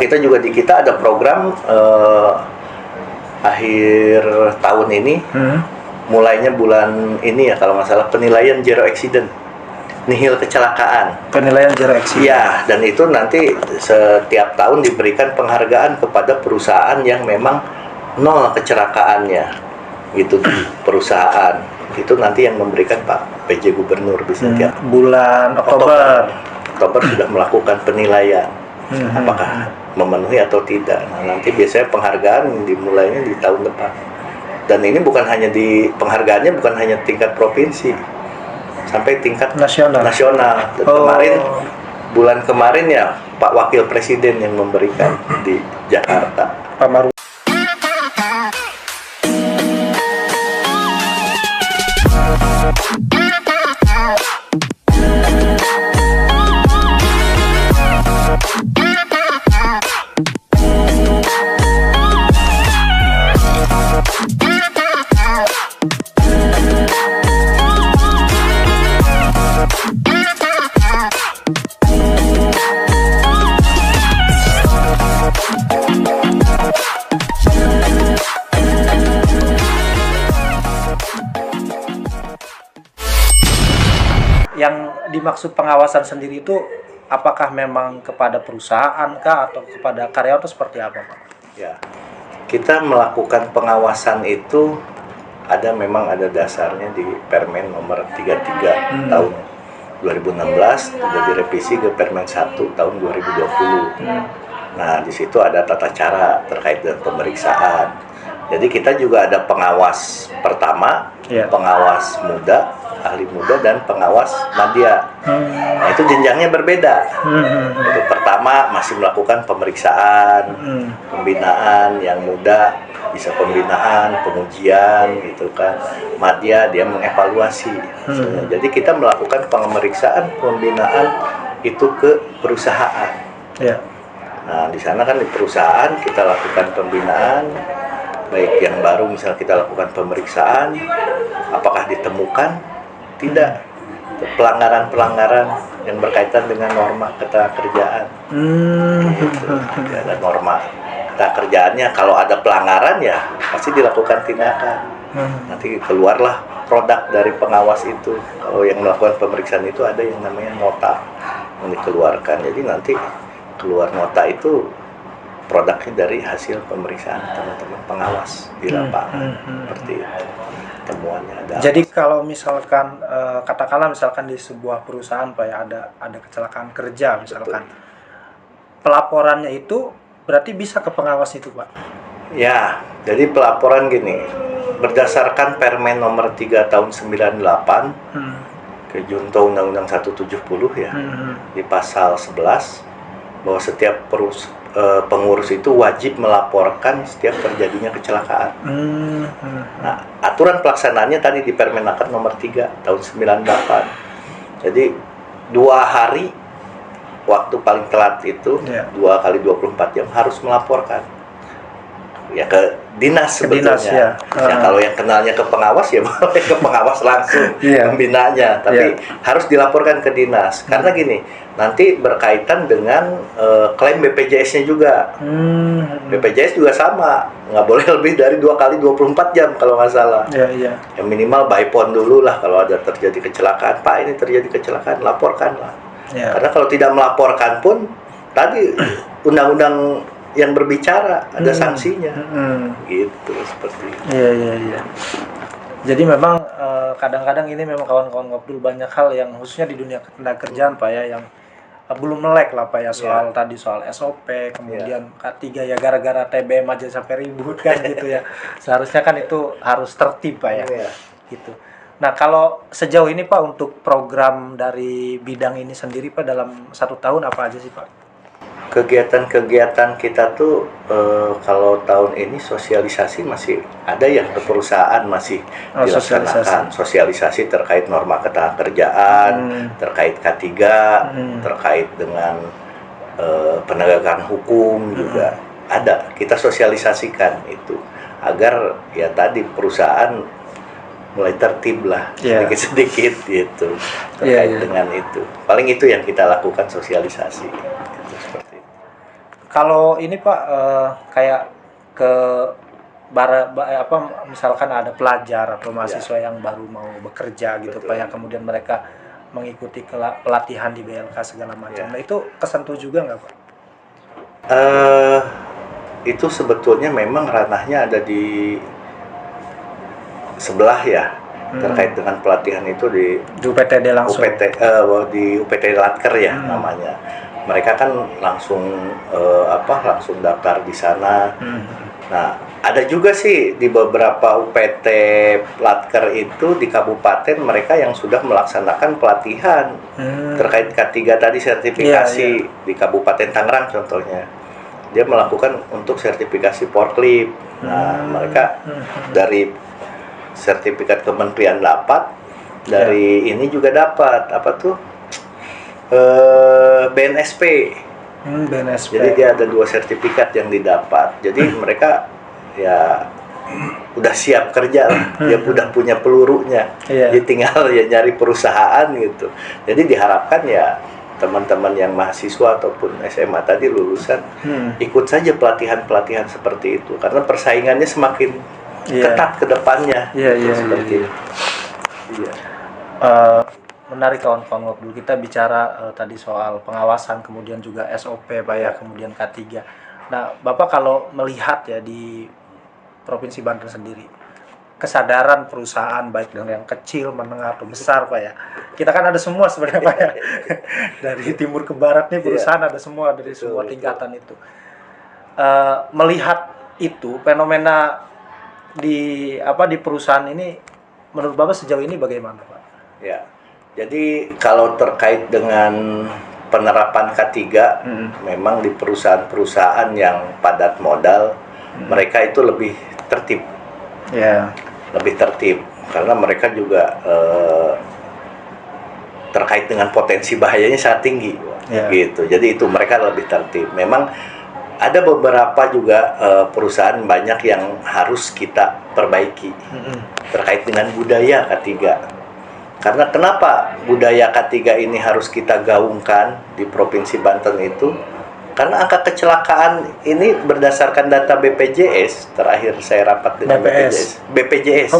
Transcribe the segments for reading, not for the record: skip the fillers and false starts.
Kita juga di kita ada program akhir tahun ini, mulainya bulan ini ya kalau nggak salah, penilaian zero accident, nihil kecelakaan. Penilaian zero accident. Ya, dan itu nanti setiap tahun diberikan penghargaan kepada perusahaan yang memang nol kecelakaannya, gitu. Perusahaan itu nanti yang memberikan Pak PJ Gubernur bisa tiap bulan Oktober sudah melakukan penilaian apakah memenuhi atau tidak. Nah, nanti biasanya penghargaan dimulainya di tahun depan. Dan ini bukan hanya penghargaannya bukan hanya tingkat provinsi, sampai tingkat nasional. Dan bulan kemarin ya Pak Wakil Presiden yang memberikan di Jakarta. Pak Maruf. Yang dimaksud pengawasan sendiri itu apakah memang kepada perusahaan kah atau kepada karyawan atau seperti apa, Pak? Ya, kita melakukan pengawasan itu memang ada dasarnya di Permen nomor 33 tahun 2016, sudah direvisi ke Permen 1 tahun 2020. Nah, di situ ada tata cara terkait dengan pemeriksaan. Jadi kita juga ada pengawas pertama, pengawas muda, ahli muda, dan pengawas madya. Nah, itu jenjangnya berbeda. Untuk pertama masih melakukan pemeriksaan, pembinaan. Yang muda bisa pembinaan, pengujian, gitu kan. Madya dia mengevaluasi. Jadi kita melakukan pemeriksaan, pembinaan itu ke perusahaan. Nah, di sana kan di perusahaan kita lakukan pembinaan, baik yang baru misal kita lakukan pemeriksaan, apakah ditemukan tidak pelanggaran-pelanggaran yang berkaitan dengan norma ketenagakerjaan. Gitu. Ada norma ketenagakerjaannya, kalau ada pelanggaran ya pasti dilakukan tindakan. Nanti keluarlah produk dari pengawas itu. Kalau yang melakukan pemeriksaan itu ada yang namanya nota yang dikeluarkan. Jadi nanti keluar nota itu produknya dari hasil pemeriksaan teman-teman pengawas di lapangan. Seperti itu temuannya ada. Jadi kalau misalkan katakanlah misalkan di sebuah perusahaan Pak ya ada kecelakaan kerja misalkan, pelaporannya itu berarti bisa ke pengawas itu, Pak? Ya, jadi pelaporan gini, berdasarkan Permen nomor 3 tahun 98 ke Junto Undang-Undang 170 ya, di pasal 11 bahwa setiap pengurus itu wajib melaporkan setiap terjadinya kecelakaan. Nah, aturan pelaksanaannya tadi di Permenaker nomor 3 tahun 98. Jadi 2 hari waktu paling telat itu, 2 kali 24 jam harus melaporkan. Ya ke dinas sebetulnya. Kalau yang kenalnya ke pengawas ya boleh ke pengawas langsung pembinaannya, tapi harus dilaporkan ke dinas. Karena gini, nanti berkaitan dengan klaim BPJS-nya juga. BPJS juga sama, nggak boleh lebih dari 2 kali 24 jam kalau nggak salah. Yang minimal by phone dulu lah kalau ada terjadi kecelakaan. Pak, ini terjadi kecelakaan, laporkanlah. Karena kalau tidak melaporkan pun tadi undang-undang yang berbicara ada sanksinya. Gitu seperti itu. Iya. Jadi memang kadang-kadang ini memang kawan-kawan ngobrol banyak hal yang khususnya di dunia ketenagakerjaan Pak ya, yang belum melek lah Pak ya, soal tadi soal SOP, kemudian K3 ya gara-gara TBM aja sampai ribut kan gitu ya. Seharusnya kan itu harus tertib Pak ya. Gitu. Nah, kalau sejauh ini Pak untuk program dari bidang ini sendiri Pak dalam 1 tahun apa aja sih Pak? Kegiatan-kegiatan kita tuh kalau tahun ini sosialisasi masih ada ya, ke perusahaan masih dilaksanakan sosialisasi terkait norma ketenagakerjaan, terkait K3, terkait dengan penegakan hukum juga ada. Kita sosialisasikan itu agar ya tadi perusahaan mulai tertib lah sedikit-sedikit gitu terkait dengan itu. Paling itu yang kita lakukan, sosialisasi. Kalau ini Pak, kayak ke misalkan ada pelajar atau mahasiswa yang baru mau bekerja gitu Betul. Pak ya, kemudian mereka mengikuti pelatihan di BLK segala macam. Ya. Nah itu kesentuh juga nggak Pak? eh itu sebetulnya memang ranahnya ada di sebelah ya, terkait dengan pelatihan itu di Di UPTD langsung. di UPT Latker ya namanya. Mereka kan langsung langsung daftar di sana. Nah, ada juga sih di beberapa UPT Latker itu di kabupaten mereka yang sudah melaksanakan pelatihan terkait K3 tadi sertifikasi di Kabupaten Tangerang contohnya. Dia melakukan untuk sertifikasi forklift. Nah, mereka dari sertifikat kementerian dapat, dari ini juga dapat apa tuh BNSP. BNSP. Jadi dia ada 2 sertifikat yang didapat. Jadi mereka ya udah siap kerja lah. Dia udah punya pelurunya. Dia tinggal ya nyari perusahaan gitu. Jadi diharapkan ya teman-teman yang mahasiswa ataupun SMA tadi lulusan ikut saja pelatihan-pelatihan seperti itu karena persaingannya semakin ketat ke depannya. Seperti itu. Menarik kawan-kawan ngobrol. Kita bicara tadi soal pengawasan, kemudian juga SOP Pak ya, kemudian K3. Nah, Bapak kalau melihat ya di Provinsi Banten sendiri, kesadaran perusahaan baik dengan yang kecil, menengah atau besar Pak ya. Kita kan ada semua sebenarnya Pak ya. Dari timur ke barat nih perusahaan ada semua dari semua tingkatan itu. Melihat itu fenomena di perusahaan ini menurut Bapak sejauh ini bagaimana Pak? Ya. Jadi kalau terkait dengan penerapan K3 memang di perusahaan-perusahaan yang padat modal mereka itu lebih tertib. Lebih tertib karena mereka juga terkait dengan potensi bahayanya sangat tinggi gitu. Jadi itu mereka lebih tertib. Memang ada beberapa juga perusahaan banyak yang harus kita perbaiki terkait dengan budaya K3. Karena kenapa budaya K3 ini harus kita gaungkan di Provinsi Banten itu? Karena angka kecelakaan ini berdasarkan data BPJS, terakhir saya rapat dengan BPJS.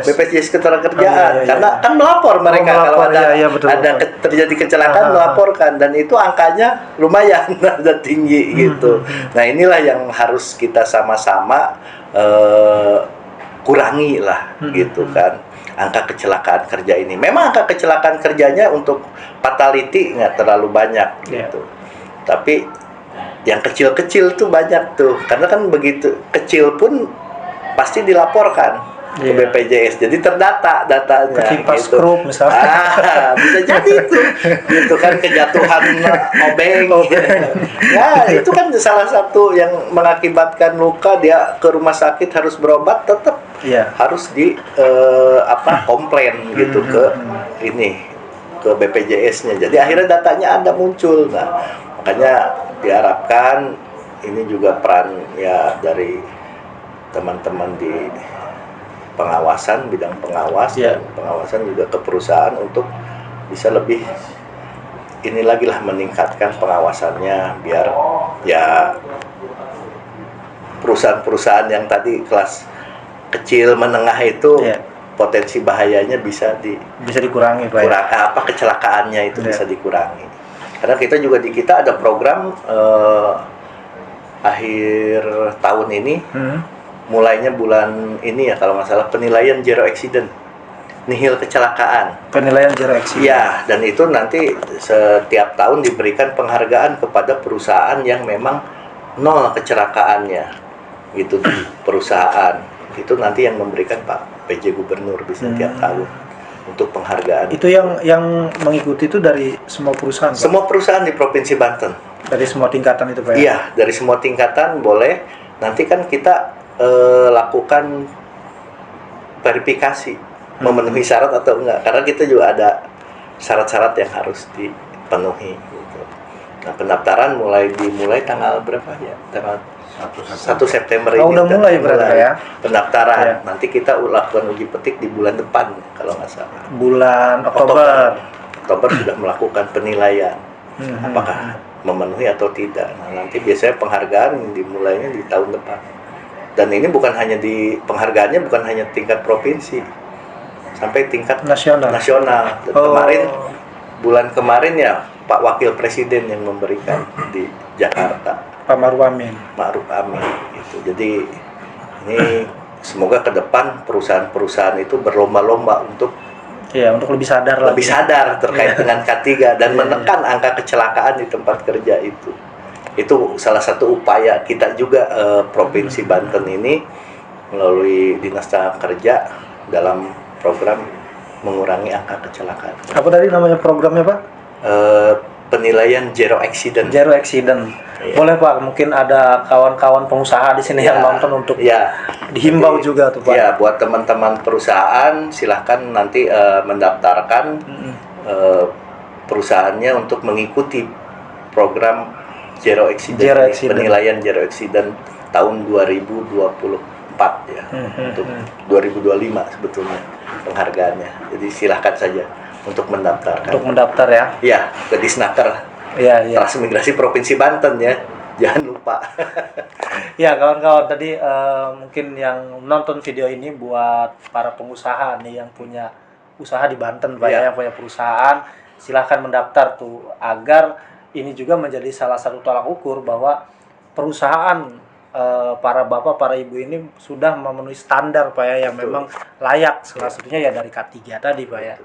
BPJS Ketenagakerjaan. Karena kan melapor mereka kalau ada terjadi kecelakaan melaporkan dan itu angkanya lumayan ada tinggi gitu. Nah, inilah yang harus kita sama-sama kurangi lah gitu kan. Angka kecelakaan kerja ini. Memang angka kecelakaan kerjanya untuk fatality nggak terlalu banyak gitu. Tapi yang kecil-kecil tuh banyak tuh. Karena kan begitu kecil pun pasti dilaporkan ke BPJS. Jadi terdata datanya. Ketimpa gitu. skrup misalnya. Bisa jadi tuh. Gitu kan kejatuhan obeng. Ya, itu kan salah satu yang mengakibatkan luka, dia ke rumah sakit harus berobat tetap harus di komplain gitu ke BPJS-nya. Jadi akhirnya datanya ada muncul. Nah, makanya diharapkan ini juga peran ya dari teman-teman di pengawasan, bidang pengawas dan pengawasan juga ke perusahaan untuk bisa lebih ini lagi lah meningkatkan pengawasannya biar ya perusahaan-perusahaan yang tadi kelas kecil menengah itu potensi bahayanya bisa dikurangi Pak ya? Kecelakaannya itu bisa dikurangi. Karena kita juga di kita ada program akhir tahun ini mulainya bulan ini ya kalau nggak salah penilaian zero accident, nihil kecelakaan. Penilaian zero accident. Ya, dan itu nanti setiap tahun diberikan penghargaan kepada perusahaan yang memang nol kecelakaannya gitu perusahaan. Itu nanti yang memberikan Pak PJ Gubernur bisa tiap tahun untuk penghargaan. Itu yang mengikuti itu dari semua perusahaan Pak? Semua perusahaan di Provinsi Banten. Dari semua tingkatan itu Pak ya? Iya, dari semua tingkatan boleh. Nanti kan kita lakukan verifikasi memenuhi syarat atau enggak. Karena kita juga ada syarat-syarat yang harus dipenuhi gitu. Nah, pendaftaran dimulai tanggal berapa ya? Tanggal 1 September ini udah mulai berarti ya? Pendaftaran. Nanti kita lakukan uji petik di bulan depan kalau nggak salah. Bulan Oktober sudah melakukan penilaian. apakah memenuhi atau tidak. Nah, nanti biasanya penghargaan dimulainya di tahun depan. Dan ini bukan hanya penghargaannya bukan hanya tingkat provinsi, sampai tingkat nasional. Dan bulan kemarin ya Pak Wakil Presiden yang memberikan di Jakarta, Pak Ma'ruf Amin. Gitu. Jadi ini semoga ke depan perusahaan-perusahaan itu berlomba-lomba untuk lebih sadar terkait dengan K3 dan menekan angka kecelakaan di tempat kerja itu. Itu salah satu upaya kita juga Provinsi Banten ini melalui Dinas Tenaga Kerja dalam program mengurangi angka kecelakaan. Apa tadi namanya programnya, Pak? Penilaian zero accident. Iya. Boleh Pak, mungkin ada kawan-kawan pengusaha di sini yang nonton untuk dihimbau juga tuh Pak. Ya, buat teman-teman perusahaan silahkan nanti mendaftarkan perusahaannya untuk mengikuti program zero accident. Penilaian zero accident tahun 2024 ya. Untuk 2025 sebetulnya penghargaannya. Jadi silahkan saja untuk mendaftarkan. Untuk mendaftar ya? Ya, ke Disnaker. Transmigrasi Provinsi Banten ya. Jangan lupa. Ya kawan-kawan, tadi mungkin yang nonton video ini buat para pengusaha nih yang punya usaha di Banten Pak yang punya perusahaan, silahkan mendaftar tuh agar ini juga menjadi salah satu tolak ukur bahwa perusahaan para bapak, para ibu ini sudah memenuhi standar Pak yang memang layak, salah satunya ya dari K3 tadi Pak ya.